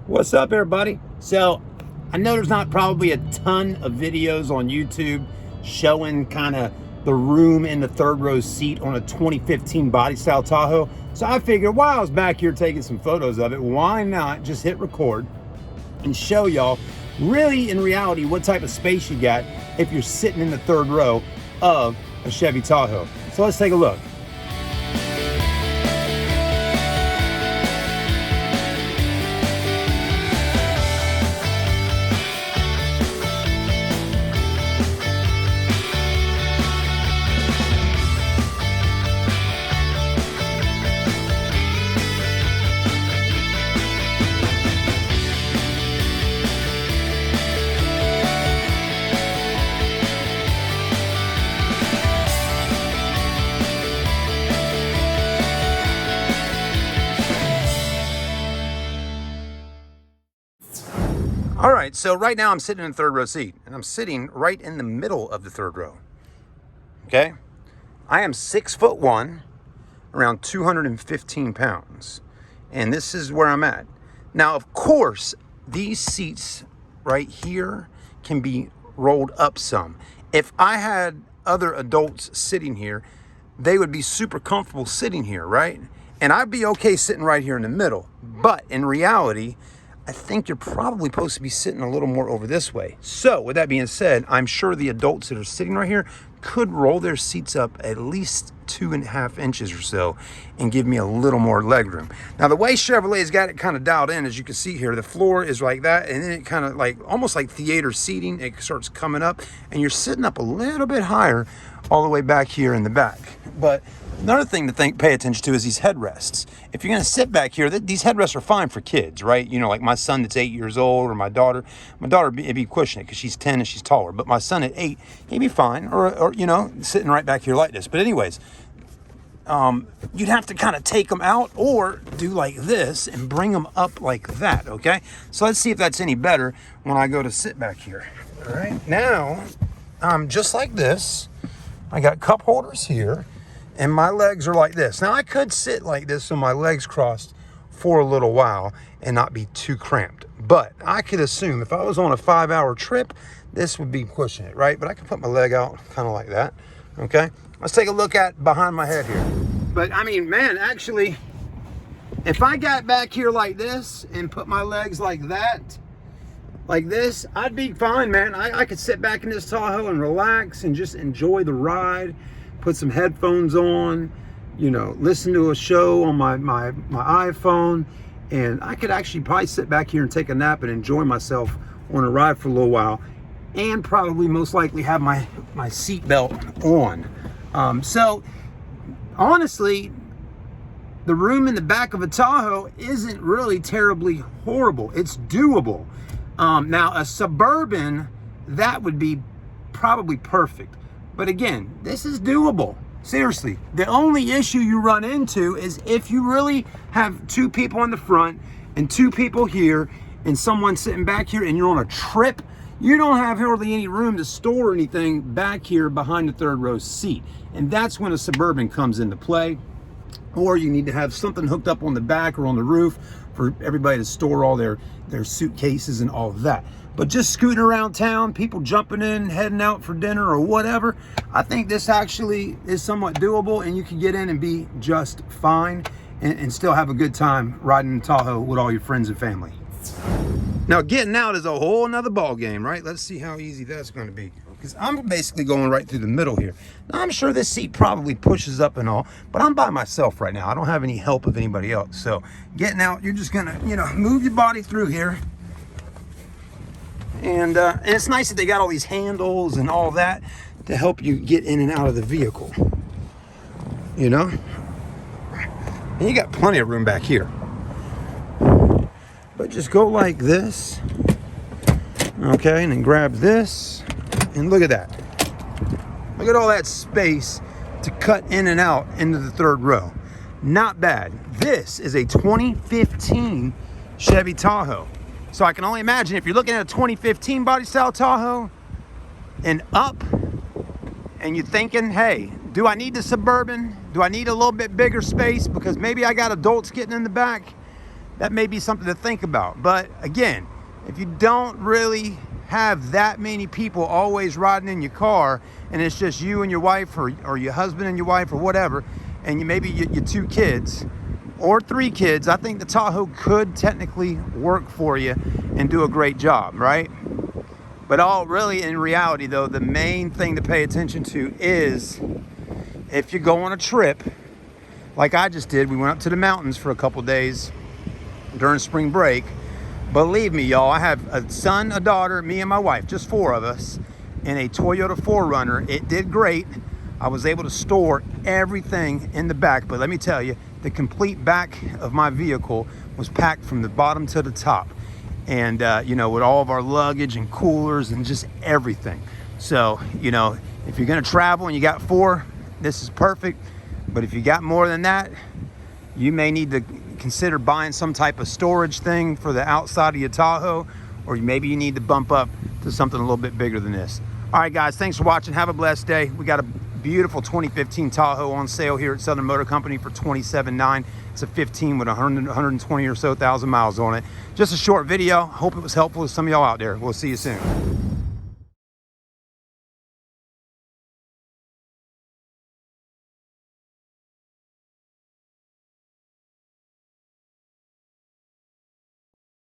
What's up, everybody? So I know there's not probably a ton of videos on YouTube showing kind of the room in the third row seat on a 2015 body style Tahoe. So I figured while I was back here taking some photos of it, why not just hit record and show y'all really in reality what type of space you got if you're sitting in the third row of a Chevy Tahoe. So let's take a look. All right, so right now I'm sitting in the third row seat, and I'm sitting right in the middle of the third row, okay? I am 6'1", around 215 pounds, and this is where I'm at. Now, of course, these seats right here can be rolled up some. If I had other adults sitting here, they would be super comfortable sitting here, right? And I'd be okay sitting right here in the middle, but in reality, I think you're probably supposed to be sitting a little more over this way. So with that being said, I'm sure the adults that are sitting right here could roll their seats up at least 2.5 inches or so and give me a little more leg room. Now the way Chevrolet's got it kind of dialed in, as you can see here, the floor is like that, and then it kind of like almost like theater seating, it starts coming up and you're sitting up a little bit higher all the way back here in the back. But another thing to pay attention to is these headrests. If you're going to sit back here, these headrests are fine for kids, right? You know, like my son that's 8 years old, or my daughter it'd be pushing it because she's 10 and she's taller. But my son at 8, he'd be fine, or you know, sitting right back here like this. But anyways, you'd have to kind of take them out or do like this and bring them up like that, okay? So let's see if that's any better when I go to sit back here. All right, now, just like this. I got cup holders here, and my legs are like this. Now, I could sit like this with my legs crossed for a little while and not be too cramped. But I could assume if I was on a 5-hour trip, this would be pushing it, right? But I could put my leg out kind of like that, okay? Let's take a look at behind my head here. But, I mean, man, actually, if I got back here like this and put my legs like that, like this, I'd be fine, man. I could sit back in this Tahoe and relax and just enjoy the ride, put some headphones on, you know, listen to a show on my iPhone, and I could actually probably sit back here and take a nap and enjoy myself on a ride for a little while, and probably most likely have my seatbelt on. So honestly, the room in the back of a Tahoe isn't really terribly horrible. It's doable. Now, a Suburban, that would be probably perfect. But again, this is doable. Seriously, the only issue you run into is if you really have 2 people in the front and 2 people here and someone sitting back here and you're on a trip, you don't have hardly any room to store anything back here behind the third row seat. And that's when a Suburban comes into play. Or you need to have something hooked up on the back or on the roof for everybody to store all their suitcases and all of that. But just scooting around town, people jumping in, heading out for dinner or whatever, I think this actually is somewhat doable, and you can get in and be just fine and still have a good time riding in Tahoe with all your friends and family. Now, getting out is a whole nother ball game, right? Let's see how easy that's going to be. Because I'm basically going right through the middle here. Now, I'm sure this seat probably pushes up and all, but I'm by myself right now. I don't have any help of anybody else. So getting out, you're just gonna, you know, move your body through here. And it's nice that they got all these handles and all that to help you get in and out of the vehicle. You know? And you got plenty of room back here. But just go like this. Okay, and then grab this. And look at that. Look at all that space to cut in and out into the third row. Not bad. This is a 2015 Chevy Tahoe. So I can only imagine if you're looking at a 2015 body style Tahoe and up, and you're thinking, hey, do I need the Suburban? Do I need a little bit bigger space because maybe I got adults getting in the back? that may be something to think about. But again, if you don't really have that many people always riding in your car, and it's just you and your wife, or your husband and your wife, or whatever, and maybe your 2 kids or 3 kids, I think the Tahoe could technically work for you and do a great job, right? But really, in reality though, the main thing to pay attention to is if you go on a trip like I just did. We went up to the mountains for a couple days during spring break. Believe me, y'all, I have a son, a daughter, me and my wife, just 4 of us, in a Toyota 4Runner. It did great. I was able to store everything in the back, but let me tell you, the complete back of my vehicle was packed from the bottom to the top. And, you know, with all of our luggage and coolers and just everything. So, you know, if you're going to travel and you got 4, this is perfect. But if you got more than that, you may need to consider buying some type of storage thing for the outside of your Tahoe, or maybe you need to bump up to something a little bit bigger than this. All right, guys, thanks for watching. Have a blessed day. We got a beautiful 2015 Tahoe on sale here at Southern Motor Company for $27,900. It's a 15 with 120 or so thousand miles on it. Just a short video. Hope it was helpful to some of y'all out there. We'll see you soon.